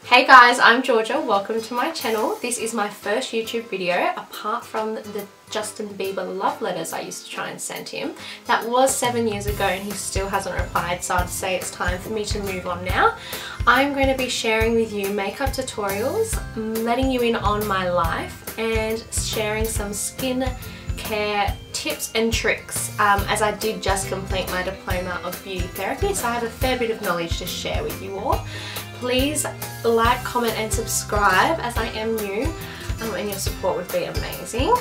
Hey guys, I'm Georgia. Welcome to my channel. This is my first YouTube video apart from the Justin Bieber love letters I used to try and send him. That was 7 years ago and he still hasn't replied, so I'd say it's time for me to move on now. I'm going to be sharing with you makeup tutorials, letting you in on my life and sharing some skin care tips and tricks as I did just complete my diploma of beauty therapy, so I have a fair bit of knowledge to share with you all. Please like, comment and subscribe as I am new and your support would be amazing.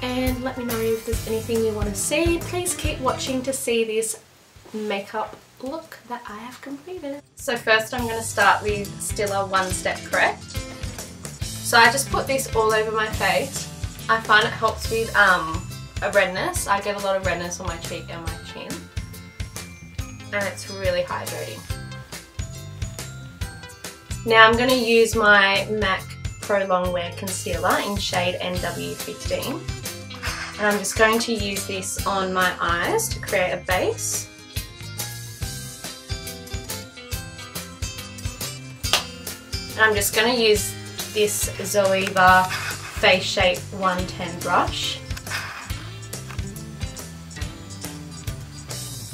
And let me know if there's anything you want to see. Please keep watching to see this makeup look that I have completed. So first I'm going to start with Stilla One Step Correct. So I just put this all over my face. I find it helps with a redness. I get a lot of redness on my cheek and my chin. And it's really hydrating. Now I'm going to use my MAC Pro Longwear Concealer in shade NW15. And I'm just going to use this on my eyes to create a base. And I'm just going to use this Zoeva Face Shape 110 brush.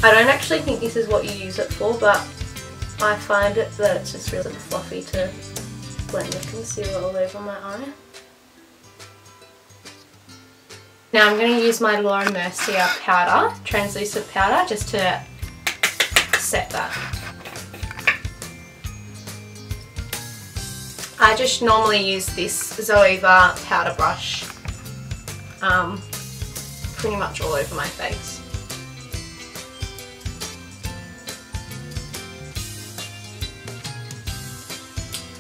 I don't actually think this is what you use it for, but I find it that it's just really fluffy to blend the concealer all over my eye. Now I'm going to use my Laura Mercier powder, translucent powder, just to set that. I just normally use this Zoeva powder brush pretty much all over my face.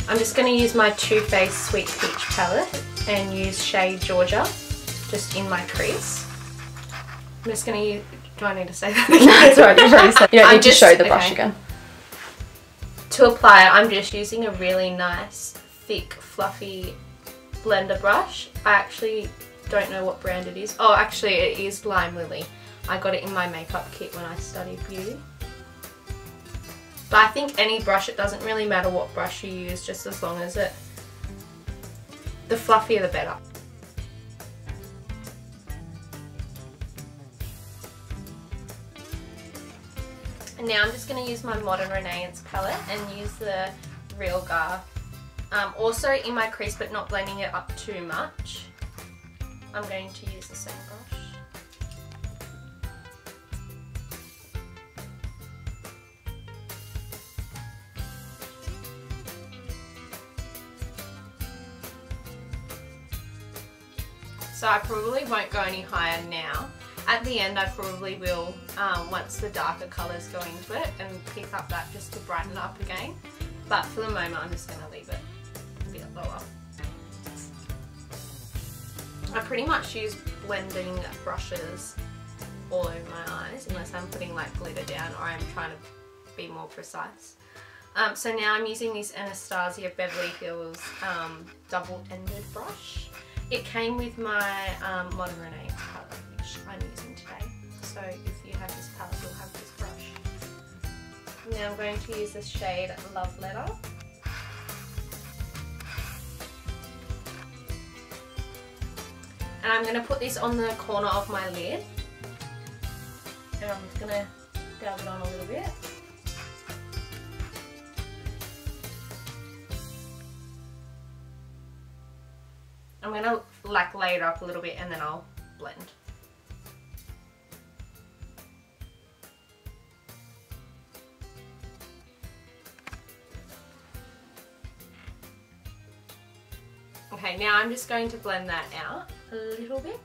I'm just going to use my Too Faced Sweet Peach palette and use shade Georgia just in my crease. I'm just going to use... Do I need to say that again? That's right, you've already said. You don't need to show the brush again. To apply it, I'm just using a really nice, thick, fluffy blender brush. I actually don't know what brand it is. Oh, actually it is Lime Lily. I got it in my makeup kit when I studied beauty. But I think any brush, it doesn't really matter what brush you use, just as long as the fluffier the better. And now I'm just going to use my Modern Renaissance palette and use the Real Gar. Also in my crease, but not blending it up too much. I'm going to use the same brush. So I probably won't go any higher now. At the end I probably will once the darker colours go into it and pick up that just to brighten it up again. But for the moment I'm just going to leave it a bit lower. I pretty much use blending brushes all over my eyes unless I'm putting like glitter down or I'm trying to be more precise. So now I'm using this Anastasia Beverly Hills double-ended brush. It came with my Modern Renaissance palette, which I'm using today. So if you have this palette, you'll have this brush. Now I'm going to use the shade Love Letter. And I'm going to put this on the corner of my lid. And I'm just going to dab it on a little bit. I'm going to like lay it up a little bit and then I'll blend. Okay, now I'm just going to blend that out a little bit.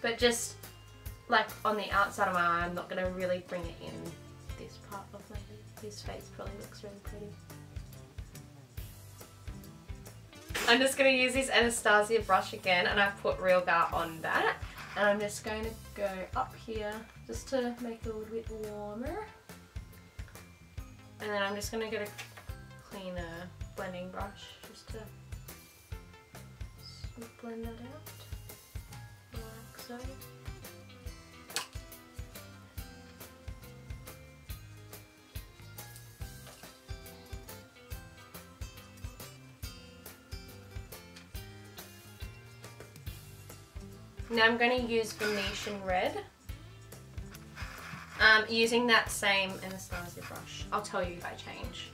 But just like on the outside of my eye, I'm not going to really bring it in this part of my face. His face probably looks really pretty. I'm just going to use this Anastasia brush again and I've put Real Gar on that. And I'm just going to go up here just to make it a little bit warmer. And then I'm just going to get a cleaner blending brush just to blend that out like so. Now I'm going to use Venetian Red. Using that same Anastasia brush. I'll tell you if I change.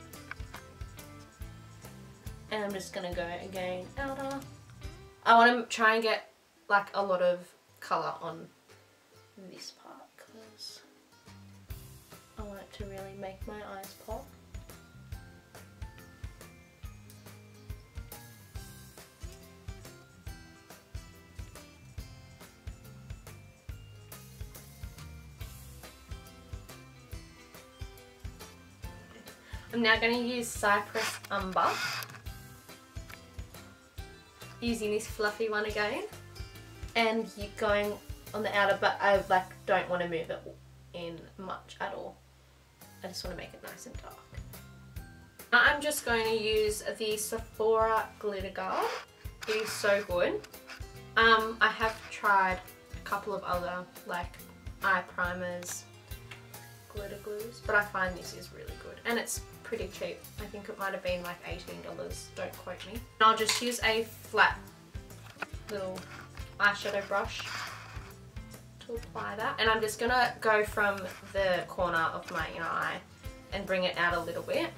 And I'm just going to go again outer. I want to try and get like a lot of colour on this part because I want it to really make my eyes pop. I'm now going to use Cypress Umber, using this fluffy one again, and you're going on the outer, but I like don't want to move it in much at all. I just want to make it nice and dark. Now I'm just going to use the Sephora Glitter Guard. It is so good. I have tried a couple of other like eye primers, glitter glues, but I find this is really good and it's pretty cheap. I think it might have been like $18, don't quote me. And I'll just use a flat little eyeshadow brush to apply that, and I'm just gonna go from the corner of my inner eye and bring it out a little bit,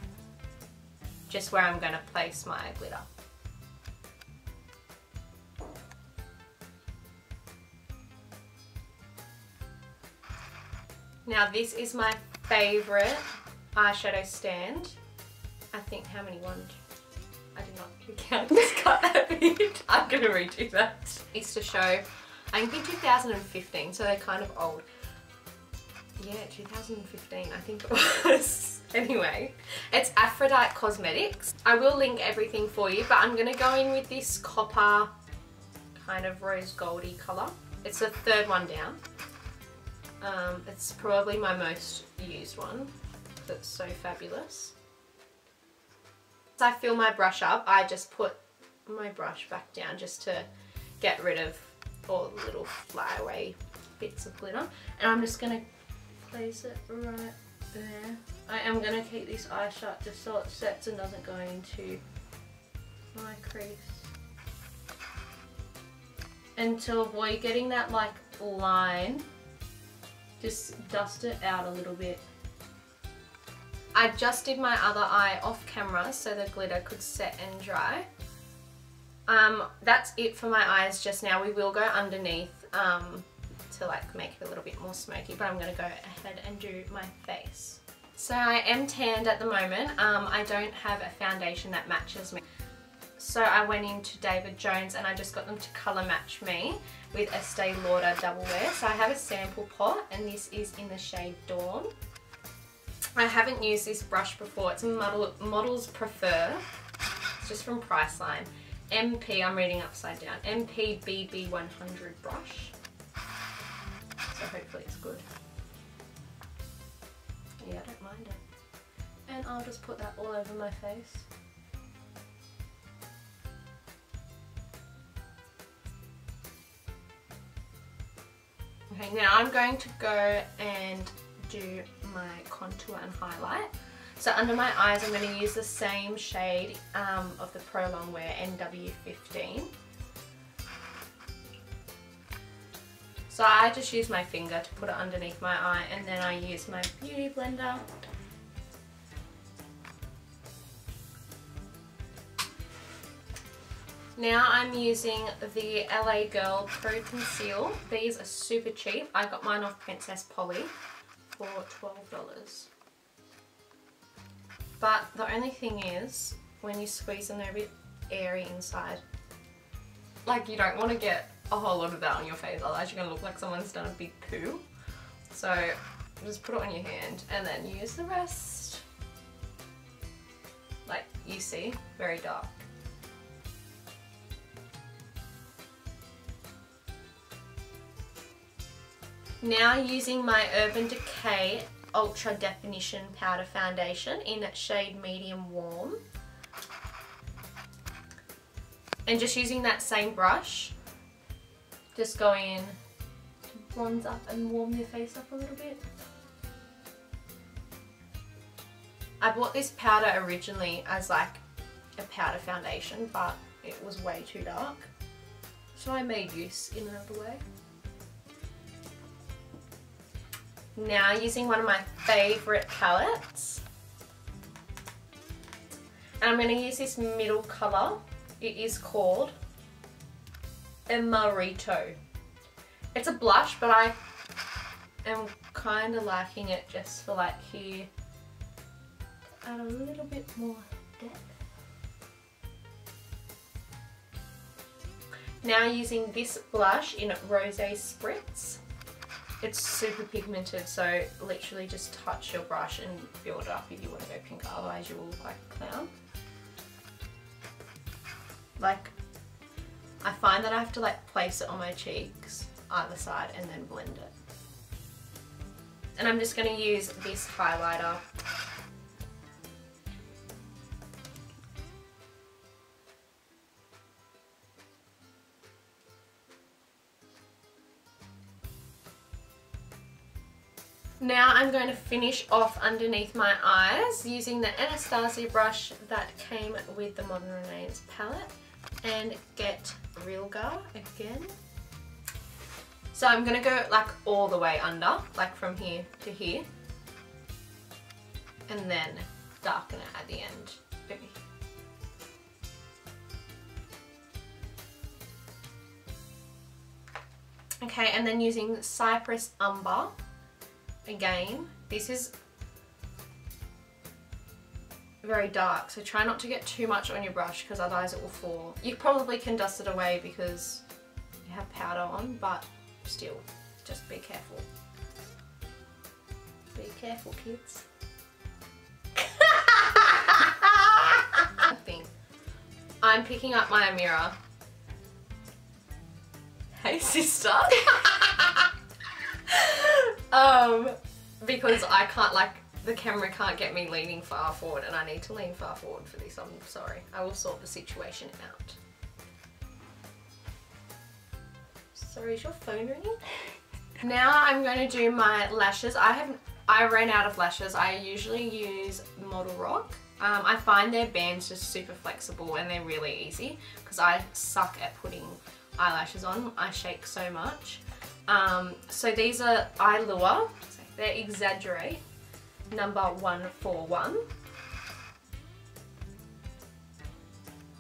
just where I'm gonna place my glitter. Now this is my favourite eyeshadow stand. I think how many ones? I did not count this cut that bit. I'm going to redo that. It's to show, I think in 2015, so they're kind of old. Yeah, 2015 I think it was. Anyway, it's Aphrodite Cosmetics. I will link everything for you, but I'm going to go in with this copper kind of rose goldy colour. It's the third one down. It's probably my most used one. It's so fabulous. As I fill my brush up, I just put my brush back down just to get rid of all the little flyaway bits of glitter. And I'm just going to place it right there. I am going to keep this eye shut just so it sets and doesn't go into my crease. And to avoid getting that like line, just dust it out a little bit. I just did my other eye off camera so the glitter could set and dry. That's it for my eyes just now. We will go underneath to like make it a little bit more smoky, but I'm going to go ahead and do my face. So I am tanned at the moment. I don't have a foundation that matches me. So I went into David Jones and I just got them to colour match me with Estee Lauder Double Wear. So I have a sample pot and this is in the shade Dawn. I haven't used this brush before. It's a Models Prefer. It's just from Priceline. MP, I'm reading upside down. MP BB100 brush. So hopefully it's good. Yeah, I don't mind it. And I'll just put that all over my face. Okay, now I'm going to go and do my contour and highlight. So under my eyes I'm going to use the same shade of the Pro Longwear NW15. So I just use my finger to put it underneath my eye and then I use my beauty blender. Now I'm using the LA Girl Pro Conceal. These are super cheap. I got mine off Princess Polly for $12. But the only thing is, when you squeeze them, they're a bit airy inside. Like you don't want to get a whole lot of that on your face, otherwise you're going to look like someone's done a big poo. So just put it on your hand and then use the rest. Like you see, very dark. Now using my Urban Decay Ultra Definition Powder Foundation in shade Medium Warm. And just using that same brush, just go in to bronze up and warm your face up a little bit. I bought this powder originally as like a powder foundation, but it was way too dark. So I made use in another way. Now using one of my favourite palettes. And I'm going to use this middle colour. It is called Emarito. It's a blush, but I am kind of liking it just for like here. Add a little bit more depth. Now using this blush in Rosé Spritz. It's super pigmented, so literally just touch your brush and build up if you want to go pink, otherwise you will look like a clown. Like, I find that I have to like place it on my cheeks, either side, and then blend it. And I'm just going to use this highlighter. Now I'm going to finish off underneath my eyes using the Anastasia brush that came with the Modern Remains palette and get Real Gar again. So I'm going to go like all the way under, like from here to here, and then darken it at the end. Okay, and then using Cypress Umber. Again, this is very dark, so try not to get too much on your brush because otherwise it will fall. You probably can dust it away because you have powder on, but still, just be careful. Be careful, kids. I think I'm picking up my mirror. Hey, sister. Because I can't, like, the camera can't get me leaning far forward and I need to lean far forward for this. I'm sorry. I will sort the situation out. Sorry, is your phone ringing? Now I'm going to do my lashes. I ran out of lashes. I usually use Model Rock. I find their bands just super flexible and they're really easy because I suck at putting eyelashes on. I shake so much. So these are eyelure. They're Exaggerate number 141.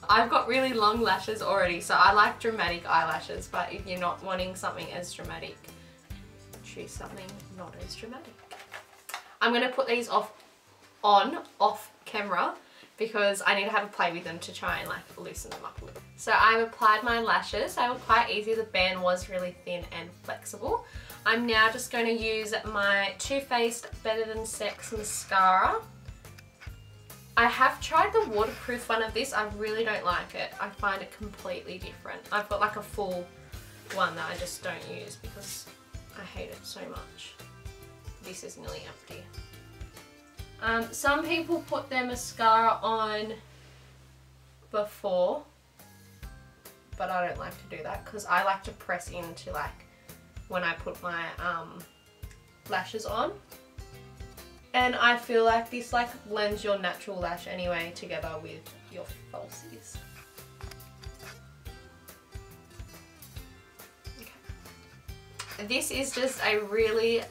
I've got really long lashes already, so I like dramatic eyelashes, but if you're not wanting something as dramatic, choose something not as dramatic. I'm going to put these off camera because I need to have a play with them to try and like loosen them up a little. So I've applied my lashes. They were quite easy. The band was really thin and flexible. I'm now just going to use my Too Faced Better Than Sex mascara. I have tried the waterproof one of this. I really don't like it. I find it completely different. I've got like a full one that I just don't use because I hate it so much. This is nearly empty. Some people put their mascara on before, but I don't like to do that because I like to press into like when I put my lashes on, and I feel like this like blends your natural lash anyway together with your falsies. Okay. This is just a really,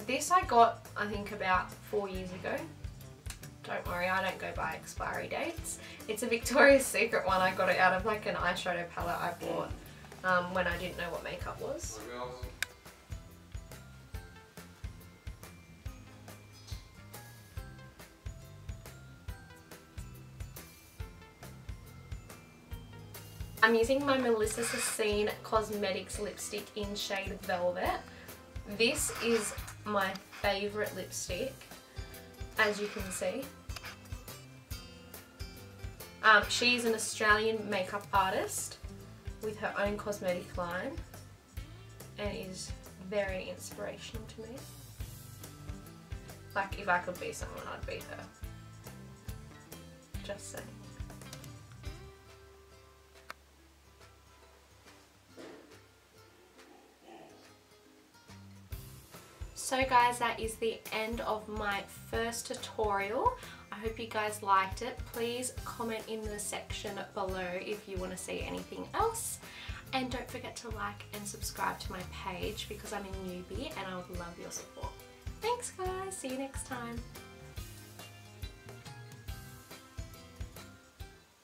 this I got I think about 4 years ago. Don't worry, I don't go by expiry dates. It's a Victoria's Secret one. I got it out of like an eyeshadow palette I bought when I didn't know what makeup was. I'm using my Melissa Sassine Cosmetics lipstick in shade Velvet. This is my favourite lipstick, as you can see. She's an Australian makeup artist with her own cosmetic line and is very inspirational to me. Like, if I could be someone, I'd be her. Just saying. So guys, that is the end of my first tutorial. I hope you guys liked it. Please comment in the section below if you want to see anything else. And don't forget to like and subscribe to my page because I'm a newbie and I would love your support. Thanks guys, see you next time.